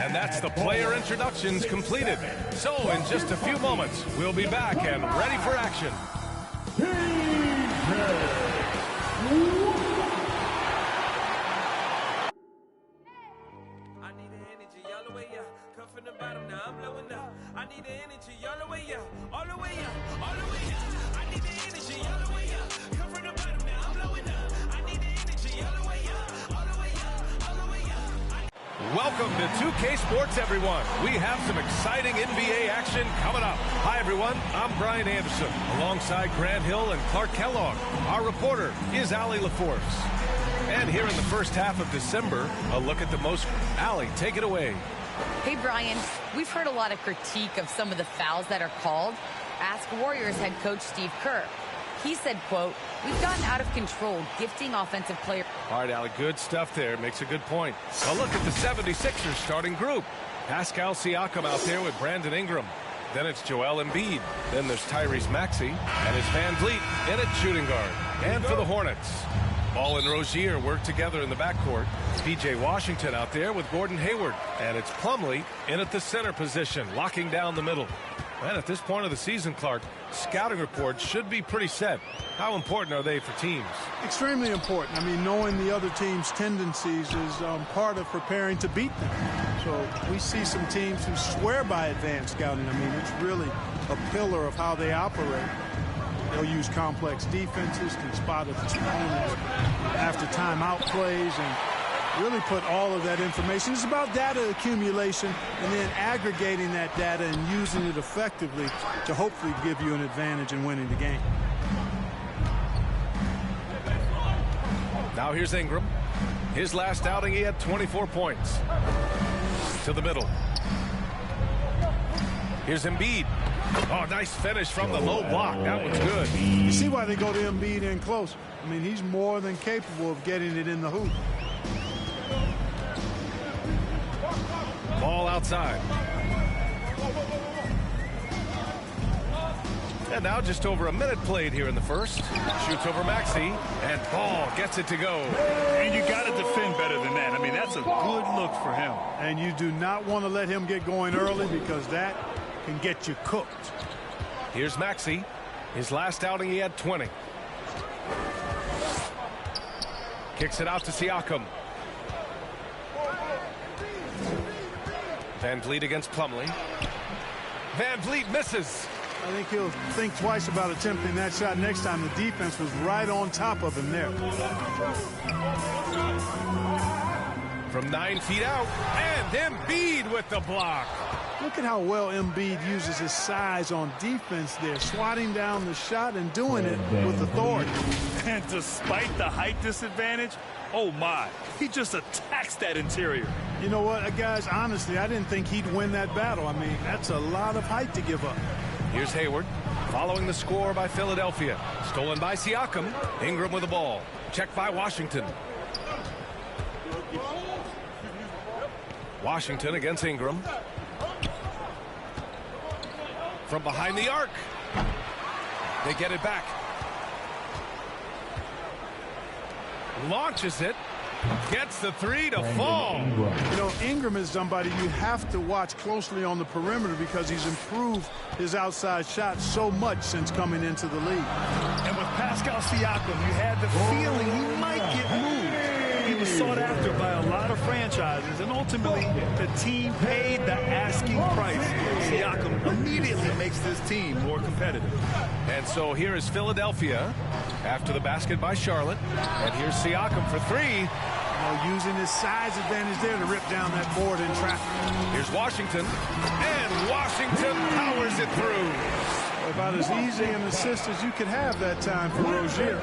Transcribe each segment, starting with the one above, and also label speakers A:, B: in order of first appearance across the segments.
A: And that's the player introductions completed. So in just a few moments, we'll be back and ready for action.
B: I need the energy all the way up. Come from the bottom, now I'm blowing up. I need the energy all the way up, all the way up, all the way up. I need the energy all the way up. Come from the bottom, now I'm blowing up. I need the energy all the way up, all the way up, all the way up.
A: Welcome to 2K Sports, everyone. We have some exciting NBA action coming up. Hi, everyone. I'm Brian Anderson, alongside Grant Hill and Clark Kellogg. Our reporter is Allie LaForce. And here in the first half of December, a look at the most. Allie, take it away.
C: Hey, Brian. We've heard a lot of critique of some of the fouls that are called. Ask Warriors head coach Steve Kerr. He said, quote, "We've gotten out of control, gifting offensive players."
A: All right, Allie, good stuff there. Makes a good point. A look at the 76ers starting group. Pascal Siakam out there with Brandon Ingram. Then it's Joel Embiid. Then there's Tyrese Maxey. And it's Van Vliet in at shooting guard. And for the Hornets, Ball and Rozier work together in the backcourt. P.J. Washington out there with Gordon Hayward. And it's Plumlee in at the center position, locking down the middle. And at this point of the season, Clark, scouting reports should be pretty set. How important are they for teams?
D: Extremely important. I mean, knowing the other team's tendencies is part of preparing to beat them. So we see some teams who swear by advanced scouting. I mean, it's really a pillar of how they operate. They'll use complex defenses, can spot opponents after timeout plays, and really put all of that information. It's about data accumulation and then aggregating that data and using it effectively to hopefully give you an advantage in winning the game.
A: Now here's Ingram. His last outing, he had 24 points. To the middle. Here's Embiid. Oh, nice finish from the low block. That was good.
D: You see why they go to Embiid in close. I mean, he's more than capable of getting it in the hoop.
A: Ball outside. And now just over a minute played here in the first. Shoots over Maxey, and Ball gets it to go.
E: And you got to defend better than that. I mean, that's a good look for him.
D: And you do not want to let him get going early because that can get you cooked.
A: Here's Maxey. His last outing, he had 20. Kicks it out to Siakam. Van Vliet against Plumlee. Van Vliet misses.
D: I think he'll think twice about attempting that shot next time. The defense was right on top of him there.
A: From 9 feet out, and Embiid with the block.
D: Look at how well Embiid uses his size on defense there, swatting down the shot and doing it with authority.
E: And despite the height disadvantage, oh my, he just attacks that interior.
D: You know what, guys, honestly, I didn't think he'd win that battle. I mean, that's a lot of height to give up.
A: Here's Hayward, following the score by Philadelphia. Stolen by Siakam. Ingram with the ball. Checked by Washington. Washington against Ingram. From behind the arc. They get it back. Launches it. Gets the three to fall.
D: You know, Ingram is somebody you have to watch closely on the perimeter because he's improved his outside shot so much since coming into the league.
E: And with Pascal Siakam, you had the feeling he might get moved. He was sought after by a lot of franchises, and ultimately the team paid the asking price. Siakam immediately makes this team more competitive.
A: And so here is Philadelphia after the basket by Charlotte. And here's Siakam for three.
D: Using his size advantage there to rip down that board in traffic.
A: Here's Washington, and Washington powers it through.
D: About as easy an assist as you could have that time for Rozier.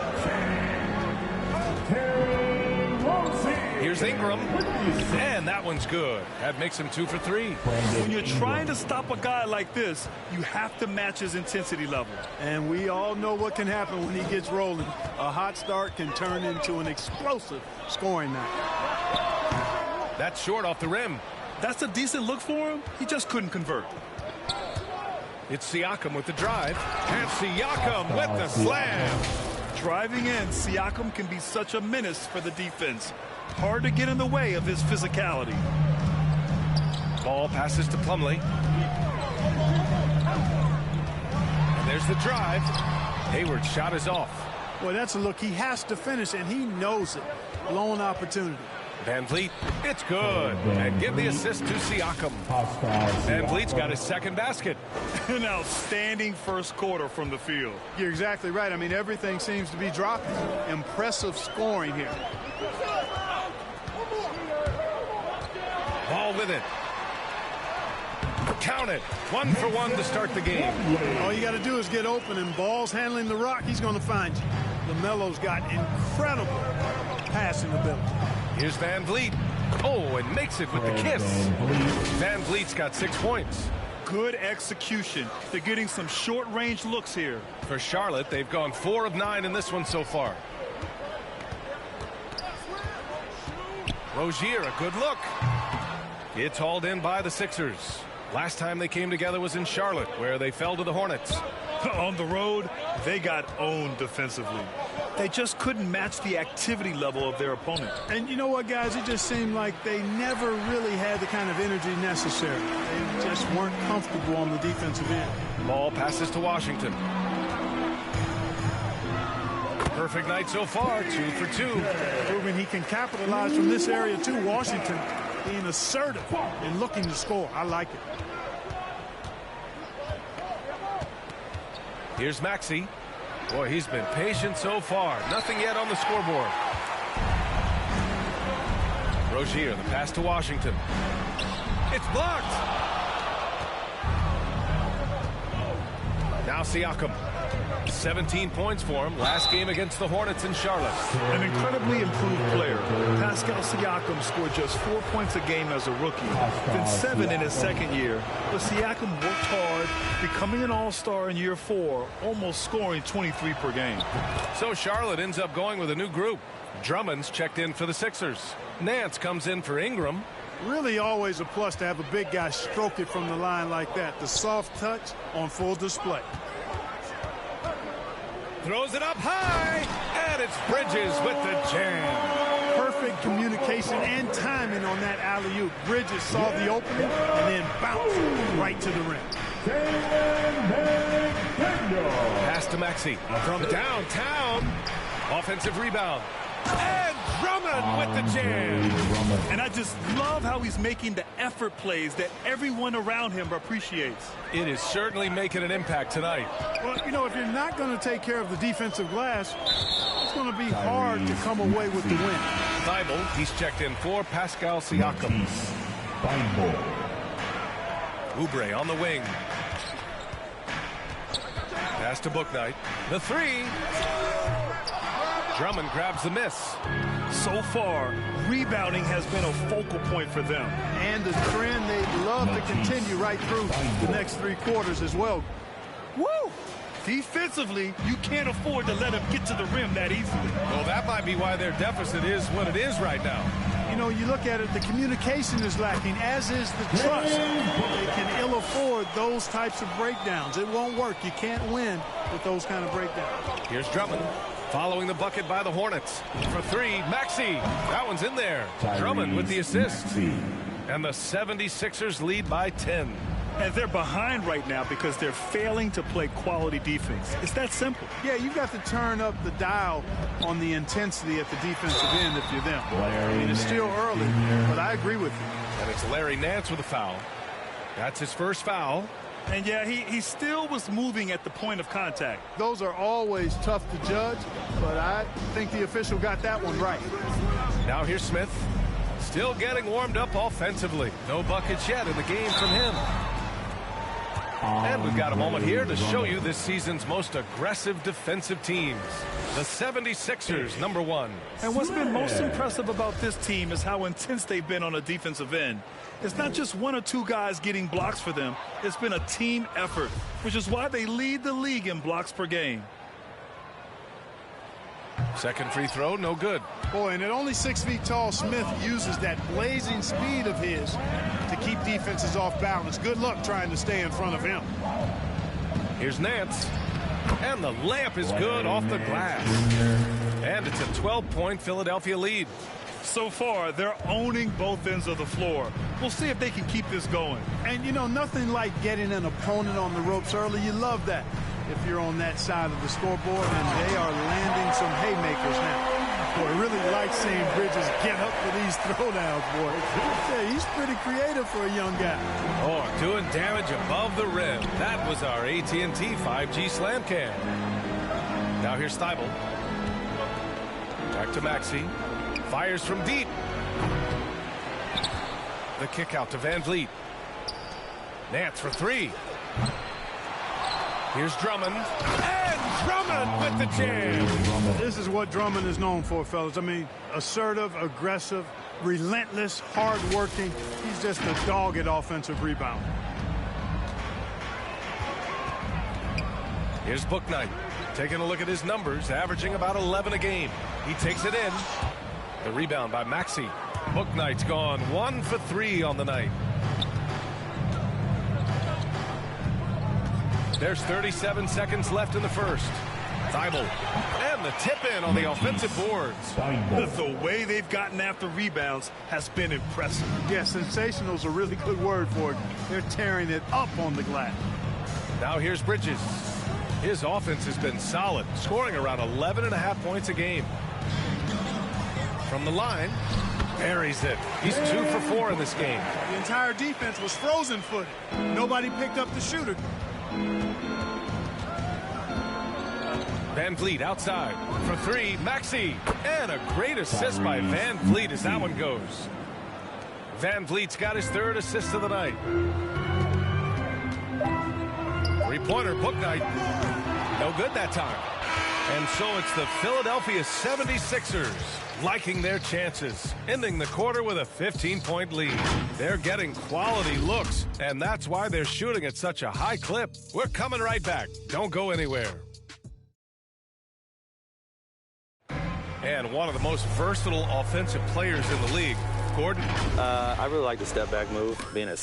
A: Here's Ingram, and that one's good. That makes him 2 for 3.
E: When you're trying to stop a guy like this, you have to match his intensity level.
D: And we all know what can happen when he gets rolling. A hot start can turn into an explosive scoring night.
A: That's short off the rim.
E: That's a decent look for him. He just couldn't convert.
A: It's Siakam with the drive, and Siakam with the slam.
E: Driving in, Siakam can be such a menace for the defense. Hard to get in the way of his physicality.
A: Ball passes to Plumlee. And there's the drive. Hayward's shot is off.
D: Boy, that's a look he has to finish, and he knows it. Blown opportunity.
A: Van Vliet, it's good. And give the assist to Siakam. Van Vliet's got his second basket.
E: An outstanding first quarter from the field.
D: You're exactly right. I mean, everything seems to be dropping. Impressive scoring here.
A: Ball with it. Count it. 1 for 1 to start the game.
D: All you got to do is get open, and Ball's handling the rock. He's going to find you. LaMelo's got incredible passing ability.
A: Here's Van Vliet. Oh, and makes it with the kiss. Van Vliet's got 6 points.
E: Good execution. They're getting some short-range looks here.
A: For Charlotte, they've gone 4 of 9 in this one so far. Rozier, a good look. It's hauled in by the Sixers. Last time they came together was in Charlotte, where they fell to the Hornets.
E: On the road, they got owned defensively. They just couldn't match the activity level of their opponent.
D: And you know what, guys? It just seemed like they never really had the kind of energy necessary. They just weren't comfortable on the defensive end.
A: Ball passes to Washington. Perfect night so far, 2 for 2.
D: Proving he can capitalize from this area too. Washington being assertive and looking to score. I like it.
A: Here's Maxey. Boy, he's been patient so far. Nothing yet on the scoreboard. Rozier, the pass to Washington. It's blocked. Now Siakam. 17 points for him. Last game against the Hornets in Charlotte.
E: An incredibly improved player. Pascal Siakam scored just 4 points a game as a rookie, then 7 in his second year. But Siakam worked hard, becoming an all-star in year 4, almost scoring 23 per game.
A: So Charlotte ends up going with a new group. Drummond's checked in for the Sixers. Nance comes in for Ingram.
D: Really always a plus to have a big guy stroke it from the line like that. The soft touch on full display.
A: Throws it up high, and it's Bridges with the jam.
D: Perfect communication and timing on that alley-oop. Bridges saw the opening and then bounced right to the rim.
A: Pass to Maxey from downtown. Offensive rebound. And Drummond with the jam.
E: And I just love how he's making the effort plays that everyone around him appreciates.
A: It is certainly making an impact tonight.
D: Well, you know, if you're not going to take care of the defensive glass, it's going to be hard to come away with the win.
A: Thibault, he's checked in for Pascal Siakam. Oubre on the wing. Pass to Bouknight. The three. Drummond grabs the miss.
E: So far, rebounding has been a focal point for them.
D: And the trend they'd love to continue right through the next 3 quarters as well.
E: Woo! Defensively, you can't afford to let them get to the rim that easily.
A: Well, that might be why their deficit is what it is right now.
D: You know, you look at it, the communication is lacking, as is the trust. They can ill afford those types of breakdowns. It won't work. You can't win with those kind of breakdowns.
A: Here's Drummond. Following the bucket by the Hornets. For 3, Maxey. That one's in there. Drummond with the assist. And the 76ers lead by 10.
E: And they're behind right now because they're failing to play quality defense. It's that simple.
D: Yeah, you've got to turn up the dial on the intensity at the defensive end if you're them. I mean, it's still early, but I agree with you.
A: And it's Larry Nance with a foul. That's his first foul.
E: And yeah, he still was moving at the point of contact.
D: Those are always tough to judge, but I think the official got that one right.
A: Now here's Smith. Still getting warmed up offensively. No buckets yet in the game from him. And we've got a moment here to show you this season's most aggressive defensive teams. The 76ers, #1.
E: And what's been most impressive about this team is how intense they've been on the defensive end. It's not just 1 or 2 guys getting blocks for them. It's been a team effort, which is why they lead the league in blocks per game.
A: Second free throw, no good.
D: Boy, and at only 6 feet tall, Smith uses that blazing speed of his to keep defenses off balance. Good luck trying to stay in front of him.
A: Here's Nance. And the layup is good off the glass. And it's a 12-point Philadelphia lead.
E: So far, they're owning both ends of the floor. We'll see if they can keep this going.
D: And, you know, nothing like getting an opponent on the ropes early. You love that if you're on that side of the scoreboard, and they are landing some haymakers now. Boy, I really like seeing Bridges get up for these throwdowns, boy. Yeah, he's pretty creative for a young guy.
A: Oh, doing damage above the rim. That was our AT&T 5G slam cam. Now here's Steibel. Back to Maxey. Fires from deep. The kick out to Van Vliet. Nance for three. Here's Drummond. And Drummond with the jam.
D: This is what Drummond is known for, fellas. I mean, assertive, aggressive, relentless, hard-working. He's just a dog at offensive rebound.
A: Here's Bouknight. Taking a look at his numbers, averaging about 11 a game. He takes it in. The rebound by Maxey. Bouknight's gone 1 for 3 on the night. There's 37 seconds left in the first. Steibel. And the tip in on the offensive boards.
E: The way they've gotten after rebounds has been impressive.
D: Yeah, sensational is a really good word for it. They're tearing it up on the glass.
A: Now here's Bridges. His offense has been solid, scoring around 11.5 points a game. From the line, buries it. He's 2 for 4 in this game.
D: The entire defense was frozen-footed. Nobody picked up the shooter.
A: Van Vliet outside for three. Maxey. And a great assist by Van Vliet as that one goes. Van Vliet's got his 3rd assist of the night. Three-pointer, Bouknight. No good that time. And so it's the Philadelphia 76ers liking their chances, ending the quarter with a 15-point lead. They're getting quality looks, and that's why they're shooting at such a high clip. We're coming right back. Don't go anywhere. And one of the most versatile offensive players in the league, Gordon.
F: I really like the step-back move, being a...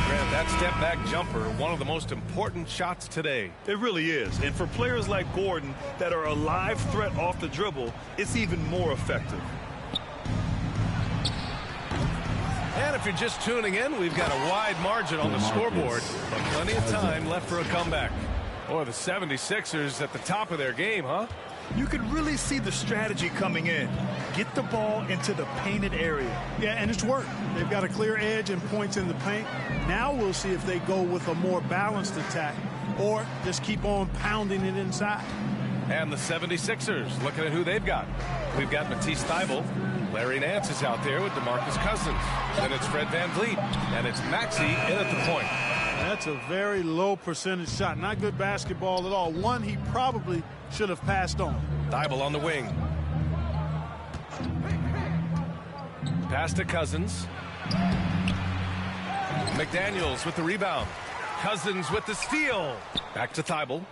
A: Grant, that step-back jumper, one of the most important shots today.
E: It really is. And for players like Gordon that are a live threat off the dribble, it's even more effective.
A: And if you're just tuning in, we've got a wide margin on the scoreboard, but plenty of time left for a comeback. Boy, the 76ers at the top of their game, huh?
E: You can really see the strategy coming in. Get the ball into the painted area.
D: Yeah, and it's worked. They've got a clear edge and points in the paint. Now we'll see if they go with a more balanced attack or just keep on pounding it inside.
A: And the 76ers, looking at who they've got. We've got Matisse Steibel. Larry Nance is out there with DeMarcus Cousins. Then it's Fred Van Vliet. And it's Maxey in at the point.
D: That's a very low percentage shot. Not good basketball at all. One he probably should have passed on.
A: Steibel on the wing. Pass to Cousins. McDaniels with the rebound. Cousins with the steal. Back to Steibel.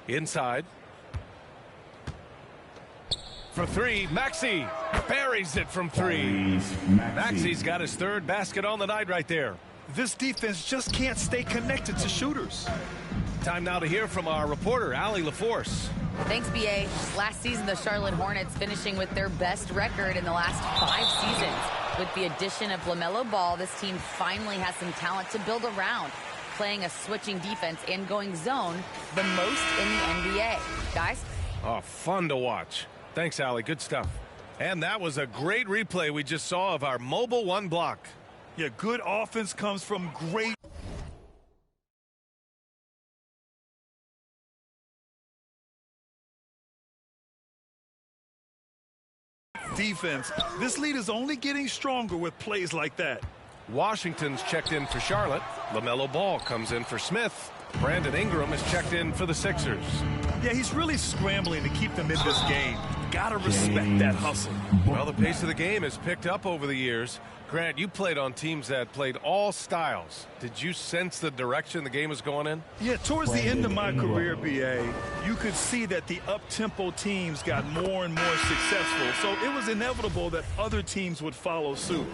A: Inside. For three, Maxey buries it from three. Maxey's got his 3rd basket on the night right there.
E: This defense just can't stay connected to shooters.
A: Time now to hear from our reporter, Allie LaForce.
C: Thanks, B.A. Last season, the Charlotte Hornets finishing with their best record in the last 5 seasons. With the addition of LaMelo Ball, this team finally has some talent to build around, playing a switching defense and going zone the most in the NBA. Guys?
A: Oh, fun to watch. Thanks, Allie. Good stuff. And that was a great replay we just saw of our mobile one block.
E: Yeah, good offense comes from great defense. This lead is only getting stronger with plays like that.
A: Washington's checked in for Charlotte. LaMelo Ball comes in for Smith. Brandon Ingram is checked in for the Sixers.
E: Yeah, he's really scrambling to keep them in this game. Gotta respect that hustle.
A: Well, the pace of the game has picked up over the years. Grant, you played on teams that played all styles. Did you sense the direction the game was going in?
E: Yeah, towards the end of my career, B.A., you could see that the up-tempo teams got more and more successful. So it was inevitable that other teams would follow suit.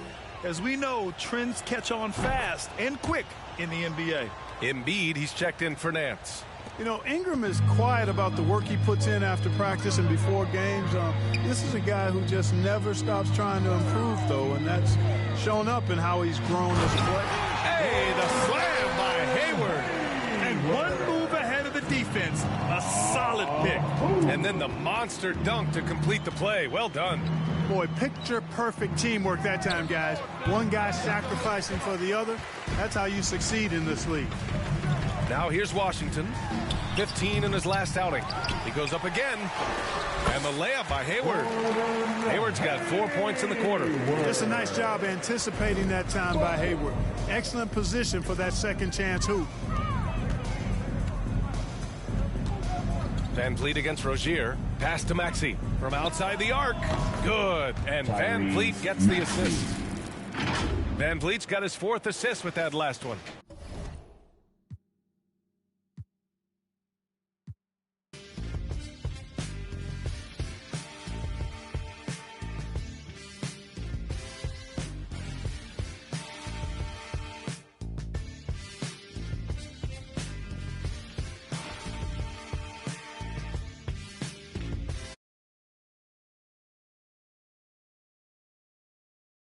E: As we know, trends catch on fast and quick in the NBA.
A: Embiid, he's checked in for Nance.
D: You know, Ingram is quiet about the work he puts in after practice and before games. This is a guy who just never stops trying to improve, though, and that's shown up in how he's grown as a player.
A: Hey, the slam by Hayward.
E: And one move ahead of the defense. A solid pick.
A: And then the monster dunk to complete the play. Well done.
D: Boy, picture-perfect teamwork that time, guys. One guy sacrificing for the other. That's how you succeed in this league.
A: Now here's Washington. 15 in his last outing. He goes up again. And the layup by Hayward. Hayward's got 4 points in the quarter.
D: Just a nice job anticipating that time by Hayward. Excellent position for that second chance hoop.
A: Van Vliet against Rozier. Pass to Maxey from outside the arc. Good. And Van Vliet gets the assist. Van Vliet's got his 4th assist with that last one.